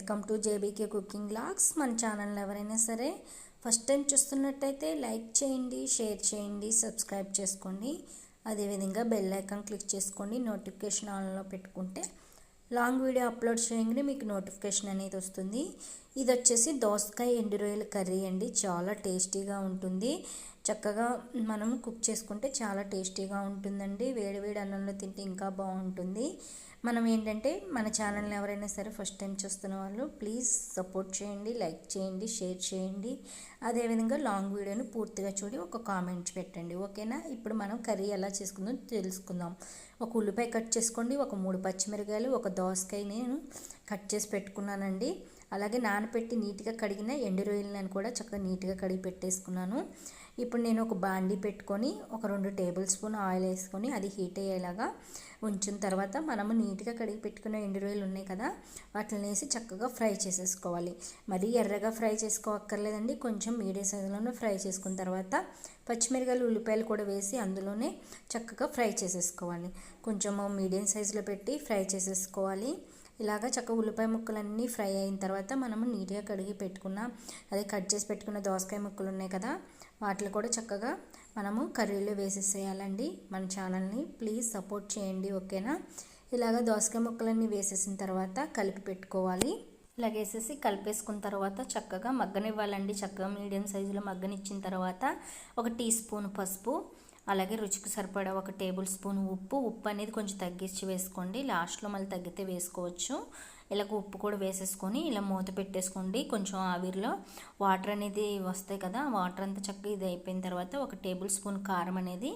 Welcome to JBK cooking vlogs. మన channel ఎవరైనా సరే ఫస్ట్ టైం చూస్తున్నట్టయితే లైక్ చేయండి, షేర్ చేయండి, సబ్స్క్రైబ్ చేసుకోండి. అదేవిధంగా బెల్ ఐకాన్ క్లిక్ చేసుకోండి. నోటిఫికేషన్ ఆన్లో పెట్టుకుంటే లాంగ్ వీడియో అప్లోడ్ చేయగానే మీకు నోటిఫికేషన్ అనేది వస్తుంది. ఇది వచ్చేసి దోసకాయ ఎండు రొయ్యల కర్రీ అండి. చాలా టేస్టీగా ఉంటుంది. చక్కగా మనం కుక్ చేసుకుంటే చాలా టేస్టీగా ఉంటుందండి. వేడివేడి అన్నంలో తింటే ఇంకా బాగుంటుంది. మనం ఏంటంటే మన ఛానల్ని ఎవరైనా సరే ఫస్ట్ టైం చూస్తున్న వాళ్ళు ప్లీజ్ సపోర్ట్ చేయండి, లైక్ చేయండి, షేర్ చేయండి. అదేవిధంగా లాంగ్ వీడియోని పూర్తిగా చూడి ఒక కామెంట్ పెట్టండి, ఓకేనా? ఇప్పుడు మనం కర్రీ ఎలా చేసుకుందాం తెలుసుకుందాం. ఒక ఉల్లిపాయ కట్ చేసుకోండి, ఒక 3 పచ్చిమిరకాయలు, ఒక దోసకాయ నేను కట్ చేసి పెట్టుకున్నానండి. అలాగే నానపెట్టి నీట్గా కడిగిన ఎండు రొయ్యలను కూడా చక్కగా నీట్గా కడిగి పెట్టేసుకున్నాను. ఇప్పుడు నేను ఒక బాండీ పెట్టుకొని ఒక 2 టేబుల్ స్పూన్ ఆయిల్ వేసుకొని అది హీట్ అయ్యేలాగా ఉంచిన తర్వాత మనము నీట్గా కడిగి పెట్టుకున్న ఎండు రొయ్యలు ఉన్నాయి కదా, వాటిని వేసి చక్కగా ఫ్రై చేసేసుకోవాలి. మరీ ఎర్రగా ఫ్రై చేసుకోవక్కర్లేదండి, కొంచెం మీడియం సైజులోనే ఫ్రై చేసుకున్న తర్వాత పచ్చిమిరకాయలు, ఉల్లిపాయలు కూడా వేసి అందులోనే చక్కగా ఫ్రై చేసేసుకోవాలి. కొంచెం మీడియం సైజులో పెట్టి ఫ్రై చేసేసుకోవాలి. ఇలాగ చక్కగా ఉల్లిపాయ ముక్కలన్నీ ఫ్రై అయిన తర్వాత మనము నీట్గా కడిగి పెట్టుకున్న అదే కట్ చేసి పెట్టుకున్న దోసకాయ ముక్కలు ఉన్నాయి కదా, వాటిని కూడా చక్కగా మనము కర్రీలో వేసేసేయాలండి. మన ఛానల్ని ప్లీజ్ సపోర్ట్ చేయండి, ఓకేనా? ఇలాగ దోసకాయ ముక్కలన్నీ వేసేసిన తర్వాత కలిపి పెట్టుకోవాలి. ఇలాగ వేసేసి కలిపేసుకున్న తర్వాత చక్కగా మగ్గనివ్వాలండి. చక్కగా మీడియం సైజులో మగ్గనిచ్చిన తర్వాత 1 టీ స్పూన్ పసుపు, అలాగే రుచికి సరిపడా 1 టేబుల్ స్పూన్ ఉప్పు అనేది కొంచెం తగ్గించి వేసుకోండి. లాస్ట్లో మళ్ళీ తగ్గితే వేసుకోవచ్చు. ఇలాగ ఉప్పు కూడా వేసేసుకొని ఇలా మూత పెట్టేసుకోండి. కొంచెం ఆవిరిలో వాటర్ అనేది వస్తాయి కదా, వాటర్ అంతా చక్కగా ఇది అయిపోయిన తర్వాత 1 టేబుల్ స్పూన్ కారం అనేది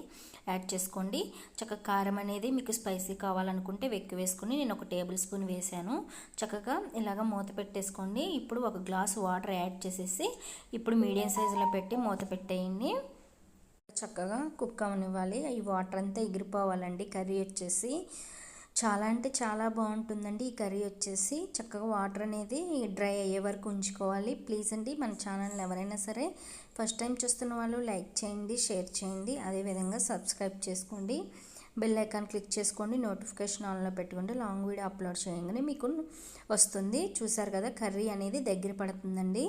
యాడ్ చేసుకోండి. చక్కగా కారం అనేది మీకు స్పైసీ కావాలనుకుంటే ఎక్కువ వేసుకొని నేను 1 టేబుల్ స్పూన్ వేసాను. చక్కగా ఇలాగ మూత పెట్టేసుకోండి. ఇప్పుడు 1 గ్లాస్ వాటర్ యాడ్ చేసేసి ఇప్పుడు మీడియం సైజులో పెట్టి మూత పెట్టేయండి. చక్కగా కుక్ అవనివ్వాలి. ఈ వాటర్ అంతా ఎగిరిపోవాలండి. కర్రీ వచ్చేసి చాలా అంటే చాలా బాగుంటుందండి. ఈ కర్రీ వచ్చేసి చక్కగా వాటర్ అనేది డ్రై అయ్యే వరకు ఉంచుకోవాలి. ప్లీజ్ అండి, మన ఛానల్ని ఎవరైనా సరే ఫస్ట్ టైం చూస్తున్న వాళ్ళు లైక్ చేయండి, షేర్ చేయండి, అదేవిధంగా సబ్స్క్రైబ్ చేసుకోండి. బెల్ ఐకాన్ క్లిక్ చేసుకోండి. నోటిఫికేషన్ ఆన్లో పెట్టుకోండి. లాంగ్ వీడియో అప్లోడ్ చేయగానే మీకు వస్తుంది. చూసారు కదా, కర్రీ అనేది దగ్గర పడుతుందండి.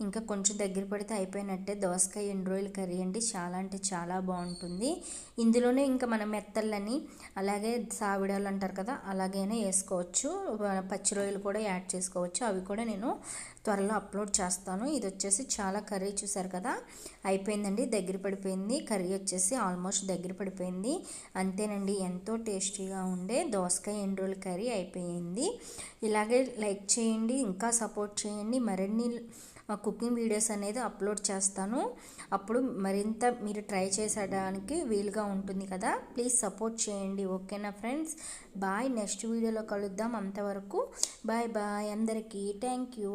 ఇంకా కొంచెం దగ్గర పడితే అయిపోయినట్టే. దోసకాయ ఎండు రొయ్యల కర్రీ అండి. చాలా అంటే చాలా బాగుంటుంది. ఇందులోనే ఇంకా మనం మెత్తళ్ళని అలాగే సావిడాలు అంటారు కదా, అలాగైనా వేసుకోవచ్చు. పచ్చి రొయ్యలు కూడా యాడ్ చేసుకోవచ్చు. అవి కూడా నేను త్వరలో అప్లోడ్ చేస్తాను. ఇది వచ్చేసి చాలా కర్రీ చూసారు కదా, అయిపోయిందండి. దగ్గర పడిపోయింది. కర్రీ వచ్చేసి ఆల్మోస్ట్ దగ్గర పడిపోయింది. అంతేనండి, ఎంతో టేస్టీగా ఉండే దోసకాయ ఎండు రొయ్యల కర్రీ అయిపోయింది. ఇలాగే లైక్ చేయండి, ఇంకా సపోర్ట్ చేయండి. మరిన్ని కుకింగ్ వీడియోస్ అనేది అప్లోడ్ చేస్తాను. అప్పుడు మరింత మీరు ట్రై చేసేయడానికి వీలుగా ఉంటుంది కదా. ప్లీజ్ సపోర్ట్ చేయండి, ఓకేనా ఫ్రెండ్స్? బాయ్. నెక్స్ట్ వీడియోలో కలుద్దాం. అంతవరకు బాయ్ బాయ్ అందరికీ. Thank you.